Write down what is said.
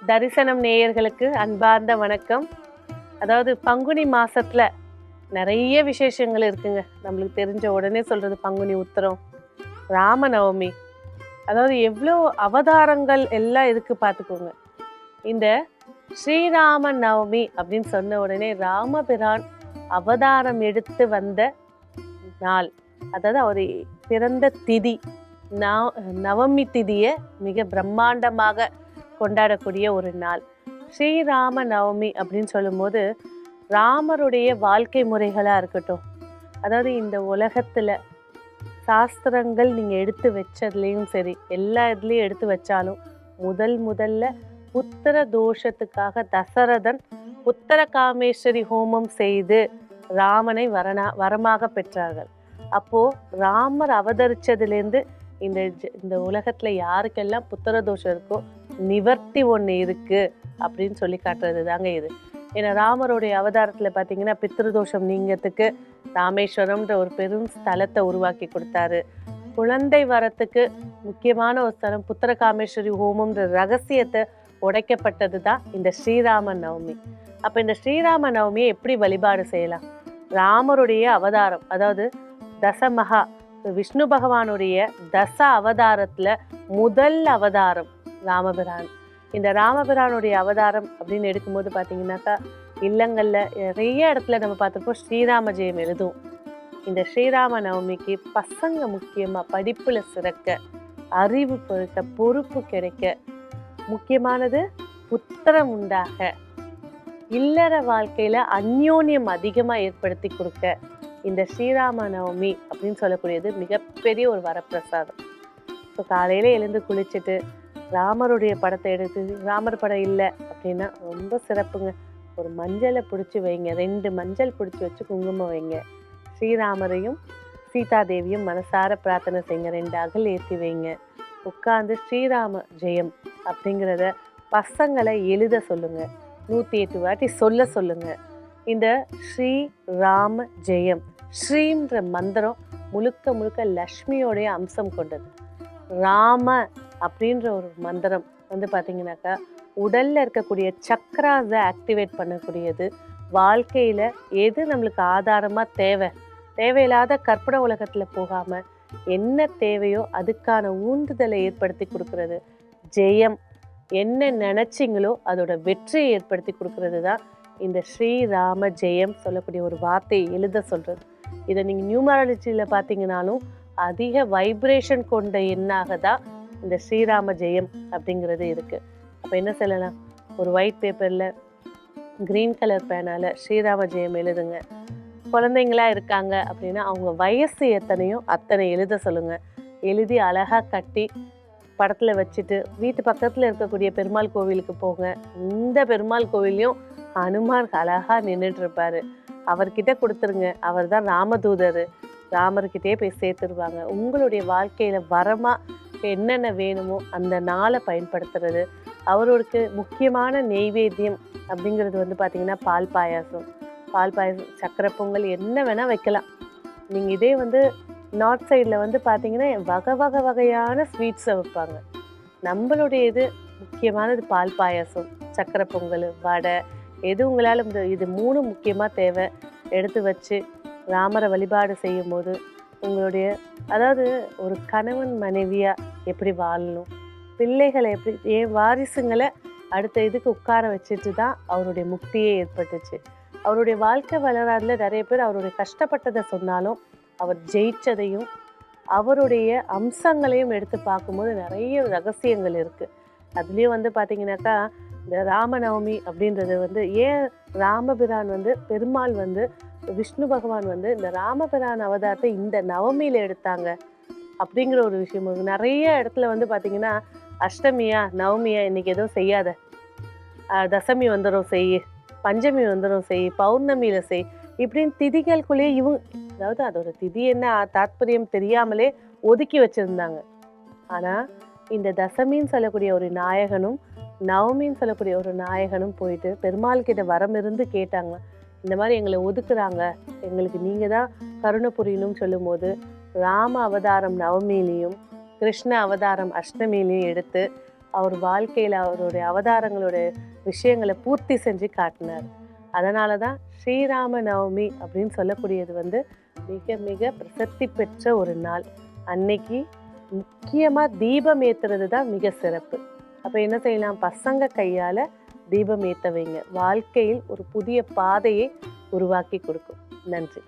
தரிசனம் நேயர்களுக்கு அன்பார்ந்த வணக்கம். அதாவது பங்குனி மாசத்துல நிறைய விசேஷங்கள் இருக்குங்க. நம்மளுக்கு தெரிஞ்ச உடனே சொல்றது பங்குனி உத்திரம், ராமநவமி. அதாவது எவ்வளோ அவதாரங்கள் எல்லாம் இருக்கு பார்த்துக்கோங்க. இந்த ஸ்ரீராம நவமி அப்படின்னு சொன்ன உடனே ராமபிரான் அவதாரம் எடுத்து வந்த நாள், அதாவது அவர் பிறந்த திதி நவமி திதியை மிக பிரம்மாண்டமாக கொண்டாடக்கூடிய ஒரு நாள் ஸ்ரீராம நவமி அப்படின்னு சொல்லும்போது, ராமருடைய வாழ்க்கை முறைகளாக இருக்கட்டும், அதாவது இந்த உலகத்தில் சாஸ்திரங்கள் நீங்கள் எடுத்து வச்சதுலேயும் சரி, எல்லா இதுலேயும் எடுத்து வச்சாலும் முதல்ல புத்திர தோஷத்துக்காக தசரதன் புத்திர காமேஸ்வரி ஹோமம் செய்து ராமனை வரமாக பெற்றார்கள். அப்போது ராமர் அவதரிச்சதுலேருந்து இந்த உலகத்தில் யாருக்கெல்லாம் புத்திர தோஷம் இருக்கோ நிவர்த்தி ஒன்று இருக்குது அப்படின்னு சொல்லி காட்டுறது தாங்க இது. ஏன்னா ராமருடைய அவதாரத்தில் பார்த்தீங்கன்னா பித்ருதோஷம் நீங்கிறதுக்கு ராமேஸ்வரம்ன்ற ஒரு பெரும் ஸ்தலத்தை உருவாக்கி கொடுத்தாரு. குழந்தை வரத்துக்கு முக்கியமான ஒரு ஸ்தலம் புத்திர காமேஸ்வரி ஹோமம்ன்ற ரகசியத்தை உடைக்கப்பட்டது தான் இந்த ஸ்ரீராம நவமி. அப்போ இந்த ஸ்ரீராம நவமியை எப்படி வழிபாடு செய்யலாம்? ராமருடைய அவதாரம், அதாவது தசமகா விஷ்ணு பகவானுடைய தச அவதாரத்தில் முதல் அவதாரம் ராமபிரான். இந்த ராமபிரானுடைய அவதாரம் அப்படின்னு எடுக்கும்போது பார்த்தீங்கன்னாக்கா இல்லங்களில் நிறைய இடத்துல நம்ம பார்த்துருப்போம் ஸ்ரீராம ஜெயம் எழுதும். இந்த ஸ்ரீராம நவமிக்கு பசங்க முக்கியமாக படிப்பில் சிறக்க, அறிவு பொறுக்க, பொறுப்பு கிடைக்க, முக்கியமானது புத்திரம் உண்டாக, இல்லற வாழ்க்கையில் அந்யோன்யம் அதிகமாக ஏற்படுத்தி கொடுக்க இந்த ஸ்ரீராம நவமி அப்படின்னு சொல்லக்கூடியது மிகப்பெரிய ஒரு வரப்பிரசாதம். ஸோ காலையில் எழுந்து குளிச்சுட்டு ராமருடைய படத்தை எடுத்து, ராமர் படம் இல்லை அப்படின்னா ரொம்ப சிறப்புங்க. ஒரு மஞ்சளை பிடிச்சி வைங்க, 2 மஞ்சள் பிடிச்சி வச்சு குங்குமம் வைங்க. ஸ்ரீராமரையும் சீதாதேவியும் மனசார பிரார்த்தனை செய்யுங்க, 2 அகல் ஏற்றி வைங்க. உட்காந்து ஸ்ரீராம ஜெயம் அப்படிங்கிறத பசங்களை எழுத சொல்லுங்க, 108 வாட்டி சொல்லுங்க. இந்த ஸ்ரீ ராம ஜெயம், ஸ்ரீன்ற மந்திரம் முழுக்க லக்ஷ்மியோடைய அம்சம் கொண்டது. ராம அப்படின்ற ஒரு மந்திரம் பார்த்தீங்கன்னாக்கா உடல்ல இருக்கக்கூடிய சக்கராஸை ஆக்டிவேட் பண்ணக்கூடியது. வாழ்க்கையில எது நம்மளுக்கு ஆதாரமா தேவையில்லாத கற்பனை உலகத்துல போகாம என்ன தேவையோ அதுக்கான ஊந்துதலை ஏற்படுத்தி கொடுக்கறது. ஜெயம், என்ன நினைச்சிங்களோ அதோட வெற்றியை ஏற்படுத்தி கொடுக்கறது தான் இந்த ஸ்ரீராம ஜெயம் சொல்லக்கூடிய ஒரு வார்த்தையை எழுத சொல்றது. இதை நீங்கள் நியூமராலஜியில் பார்த்தீங்கன்னாலும் அதிக வைப்ரேஷன் கொண்ட எண்ணாக தான் இந்த ஸ்ரீராம ஜெயம் அப்படிங்கிறது இருக்குது. அப்போ என்ன சொல்லலாம், ஒரு ஒயிட் பேப்பரில் க்ரீன் கலர் பேனால் ஸ்ரீராம ஜெயம் எழுதுங்க. குழந்தைங்களா இருக்காங்க அப்படின்னா அவங்க வயசு எத்தனையோ அத்தனை எழுத சொல்லுங்கள். எழுதி அழகாக கட்டி படத்தில் வச்சுட்டு வீட்டு பக்கத்தில் இருக்கக்கூடிய பெருமாள் கோவிலுக்கு போங்க. இந்த பெருமாள் கோவிலையும் ஹனுமான் அழகாக நின்றுட்டு இருப்பாரு, அவர்கிட்ட கொடுத்துருங்க. அவர் தான் ராமதூதர், ராமர்கிட்டே போய் சேர்த்துருவாங்க. உங்களுடைய வாழ்க்கையில் வரமாக என்னென்ன வேணுமோ அந்த நாளை பயன்படுத்துறது. அவருக்கு முக்கியமான நெய்வேத்தியம் அப்படிங்கிறது பார்த்தீங்கன்னா பால் பாயாசம், சக்கரை பொங்கல், என்ன வேணால் வைக்கலாம். நீங்கள் இதே நார்த் சைடில் பார்த்தீங்கன்னா வகையான ஸ்வீட்ஸை வைப்பாங்க. நம்மளுடைய இது முக்கியமானது பால் பாயாசம், சக்கரை பொங்கல், வடை, எது உங்களால் இது 3 முக்கியமாக தேவை. எடுத்து வச்சு ராமரை வழிபாடு செய்யும் போது உங்களுடைய, அதாவது ஒரு கணவன் மனைவியாக எப்படி வாழணும், பிள்ளைகளை எப்படி, என் வாரிசுங்களை அடுத்த இதுக்கு உட்கார வச்சுட்டு தான் அவருடைய முக்தியே ஏற்பட்டுச்சு. அவருடைய வாழ்க்கை வரலாறுல நிறைய பேர் அவருடைய கஷ்டப்பட்டதை சொன்னாலும் அவர் ஜெயிச்சதையும் அவருடைய அம்சங்களையும் எடுத்து பார்க்கும்போது நிறைய ரகசியங்கள் இருக்குது. அதுலேயும் பார்த்தீங்கன்னாக்கா இந்த ராமநவமி அப்படின்றது ஏன் ராமபிரான் பெருமாள் விஷ்ணு பகவான் இந்த ராமபிரான் அவதாரத்தை இந்த நவமியில் எடுத்தாங்க அப்படிங்கிற ஒரு விஷயம் நிறைய இடத்துல பார்த்தீங்கன்னா அஷ்டமியா நவமியா இன்னைக்கு எதுவும் செய்யாத, தசமி வந்துடும் செய், பஞ்சமி வந்துடும் செய், பௌர்ணமியில் செய், இப்படின்னு திதிகளுக்குள்ளேயே அதாவது அதோட திதி என்ன தாத்பரியம் தெரியாமலே ஒதுக்கி வச்சுருந்தாங்க. ஆனால் இந்த தசமின்னு சொல்லக்கூடிய ஒரு நாயகனும் நவமின்னு சொல்லக்கூடிய ஒரு நாயகனும் போயிட்டு பெருமாள் கிட்ட வரம் இருந்து கேட்டாங்க, இந்த மாதிரி எங்களை ஒதுக்குறாங்க, எங்களுக்கு நீங்கள் தான் கருணை புரியணும்னு சொல்லும்போது ராம அவதாரம் நவமியிலையும் கிருஷ்ண அவதாரம் அஷ்டமியிலையும் எடுத்து அவர் வாழ்க்கையில் அவருடைய அவதாரங்களோட விஷயங்களை பூர்த்தி செஞ்சு காட்டினார். அதனால தான் ஸ்ரீராம நவமி அப்படின்னு சொல்லக்கூடியது வந்து மிக மிக பிரசித்தி பெற்ற ஒரு நாள். அன்னைக்கு முக்கியமாக தீபம் ஏற்றுறது தான் மிக சிறப்பு. அப்போ என்ன செய்யலாம்? பசங்க கையால் தீபம் ஏற்ற வைங்க. வாழ்க்கையில் ஒரு புதிய பாதையை உருவாக்கி கொடுக்கும். நன்றி.